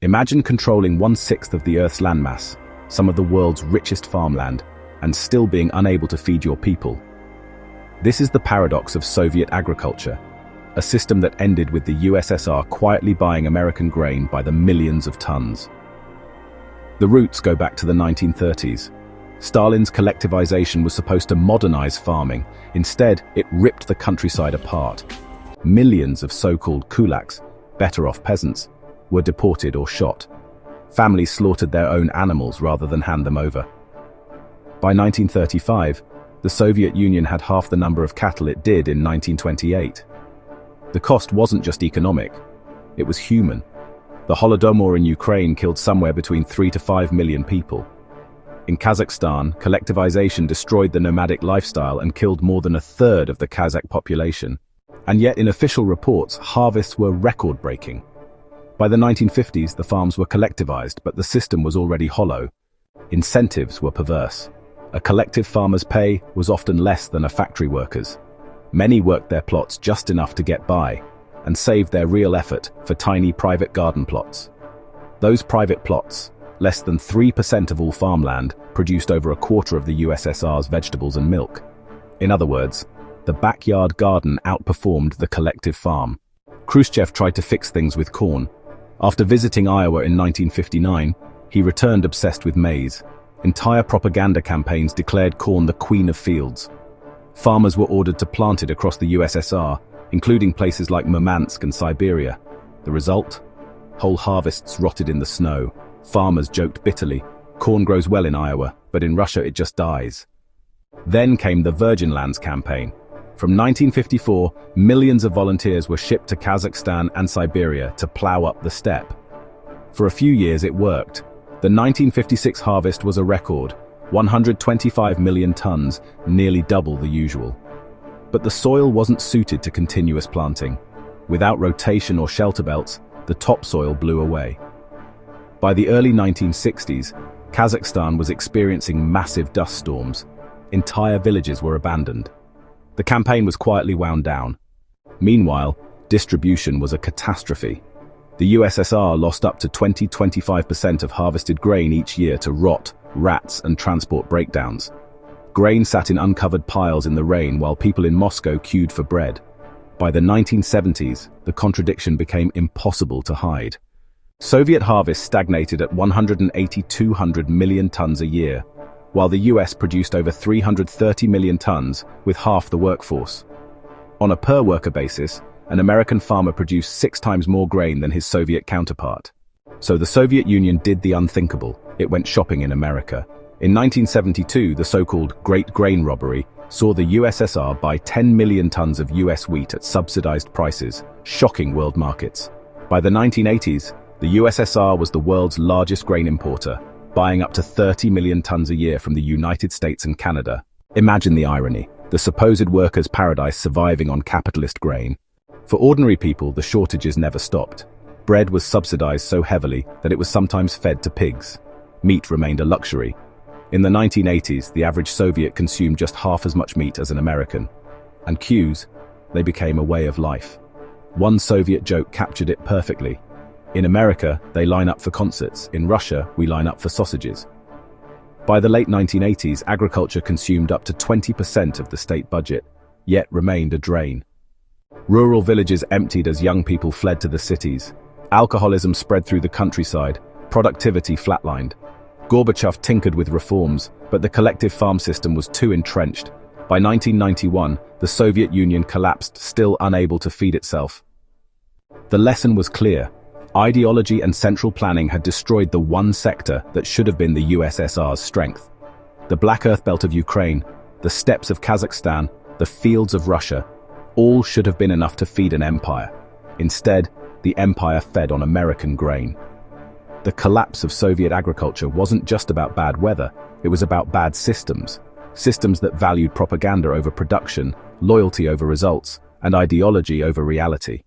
Imagine controlling 1/6 of the Earth's landmass, some of the world's richest farmland, and still being unable to feed your people. This is the paradox of Soviet agriculture, a system that ended with the USSR quietly buying American grain by the millions of tons. The roots go back to the 1930s. Stalin's collectivization was supposed to modernize farming. Instead, it ripped the countryside apart. Millions of so-called kulaks, better-off peasants, were deported or shot. Families slaughtered their own animals rather than hand them over. By 1935, the Soviet Union had half the number of cattle it did in 1928. The cost wasn't just economic, it was human. The Holodomor in Ukraine killed somewhere between 3 to 5 million people. In Kazakhstan, collectivization destroyed the nomadic lifestyle and killed more than a third of the Kazakh population. And yet in official reports, harvests were record-breaking. By the 1950s, the farms were collectivized, but the system was already hollow. Incentives were perverse. A collective farmer's pay was often less than a factory worker's. Many worked their plots just enough to get by, and saved their real effort for tiny private garden plots. Those private plots, less than 3% of all farmland, produced over a quarter of the USSR's vegetables and milk. In other words, the backyard garden outperformed the collective farm. Khrushchev tried to fix things with corn. After visiting Iowa in 1959, he returned obsessed with maize. Entire propaganda campaigns declared corn the queen of fields. Farmers were ordered to plant it across the USSR, including places like Murmansk and Siberia. The result? Whole harvests rotted in the snow. Farmers joked bitterly, corn grows well in Iowa, but in Russia it just dies. Then came the Virgin Lands campaign. From 1954, millions of volunteers were shipped to Kazakhstan and Siberia to plow up the steppe. For a few years it worked. The 1956 harvest was a record, 125 million tons, nearly double the usual. But the soil wasn't suited to continuous planting. Without rotation or shelter belts, the topsoil blew away. By the early 1960s, Kazakhstan was experiencing massive dust storms. Entire villages were abandoned. The campaign was quietly wound down. Meanwhile, distribution was a catastrophe. The USSR lost up to 20–25% of harvested grain each year to rot, rats, and transport breakdowns. Grain sat in uncovered piles in the rain while people in Moscow queued for bread. By the 1970s, the contradiction became impossible to hide. Soviet harvests stagnated at 180–200 million tons a year, while the US produced over 330 million tons with half the workforce. On a per-worker basis, an American farmer produced 6 times more grain than his Soviet counterpart. So the Soviet Union did the unthinkable. It went shopping in America. In 1972, the so-called Great Grain Robbery saw the USSR buy 10 million tons of US wheat at subsidized prices, shocking world markets. By the 1980s, the USSR was the world's largest grain importer, buying up to 30 million tons a year from the United States and Canada. Imagine the irony, the supposed workers' paradise surviving on capitalist grain. For ordinary people, the shortages never stopped. Bread was subsidized so heavily that it was sometimes fed to pigs. Meat remained a luxury. In the 1980s, the average Soviet consumed just half as much meat as an American. And queues, they became a way of life. One Soviet joke captured it perfectly. In America, they line up for concerts. In Russia, we line up for sausages. By the late 1980s, agriculture consumed up to 20% of the state budget, yet remained a drain. Rural villages emptied as young people fled to the cities. Alcoholism spread through the countryside. Productivity flatlined. Gorbachev tinkered with reforms, but the collective farm system was too entrenched. By 1991, the Soviet Union collapsed, still unable to feed itself. The lesson was clear. Ideology and central planning had destroyed the one sector that should have been the USSR's strength. The Black Earth Belt of Ukraine, the steppes of Kazakhstan, the fields of Russia, all should have been enough to feed an empire. Instead, the empire fed on American grain. The collapse of Soviet agriculture wasn't just about bad weather, it was about bad systems. Systems that valued propaganda over production, loyalty over results, and ideology over reality.